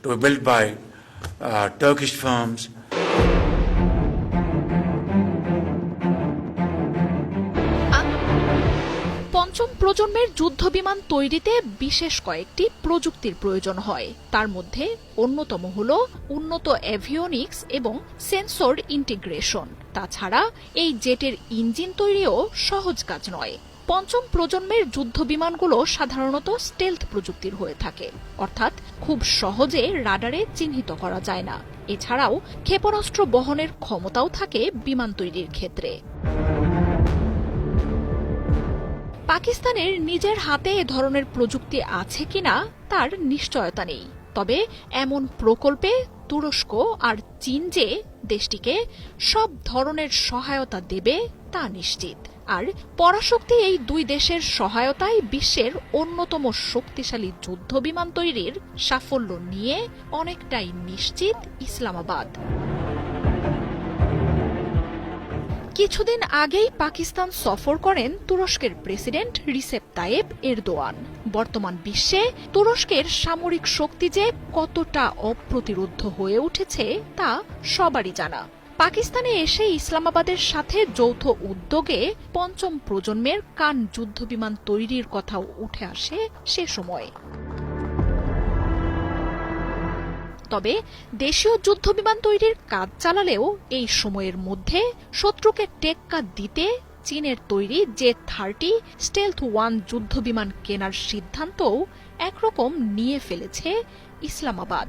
to be built by Turkish firms. পঞ্চম প্রজন্মের যুদ্ধবিমান তৈরিতে বিশেষ কয়েকটি প্রযুক্তির প্রয়োজন হয়। তার মধ্যে অন্যতম হল উন্নত এভিওনিক্স এবং সেন্সর ইন্টিগ্রেশন। তাছাড়া এই জেটের ইঞ্জিন তৈরিও সহজ কাজ নয়। পঞ্চম প্রজন্মের যুদ্ধবিমানগুলো সাধারণত স্টেলথ প্রযুক্তির হয়ে থাকে, অর্থাৎ খুব সহজে রাডারে চিহ্নিত করা যায় না। এছাড়াও ক্ষেপণাস্ত্র বহনের ক্ষমতাও থাকে বিমান তৈরির ক্ষেত্রে। পাকিস্তানের নিজের হাতে এ ধরনের প্রযুক্তি আছে কিনা তার নিশ্চয়তা নেই, তবে এমন প্রকল্পে তুরস্ক আর চীন যে দেশটিকে সব ধরনের সহায়তা দেবে তা নিশ্চিত। আর পরাশক্তি এই দুই দেশের সহায়তায় বিশ্বের অন্যতম শক্তিশালী যুদ্ধবিমান তৈরির সাফল্য নিয়ে অনেকটাই নিশ্চিত ইসলামাবাদ। কিছুদিন আগেই পাকিস্তান সফর করেন তুরস্কের প্রেসিডেন্ট রিসেপ তাইয়েপ এরদোয়ান। বর্তমান বিশ্বে তুরস্কের সামরিক শক্তি যে কতটা অপ্রতিরোধ্য হয়ে উঠেছে তা সবারই জানা। পাকিস্তানে এসে ইসলামাবাদের সাথে যৌথ উদ্যোগে পঞ্চম প্রজন্মের কান যুদ্ধবিমান তৈরির কথাও উঠে আসে সে সময়। তবে দেশীয় যুদ্ধবিমান তৈরির কাজ চালালেও এই সময়ের মধ্যে শত্রুকে টেক্কা দিতে চীনের তৈরি জে-30 স্টেলথ 1 যুদ্ধবিমান কেনার সিদ্ধান্তও একরকম নিয়ে ফেলেছে ইসলামাবাদ।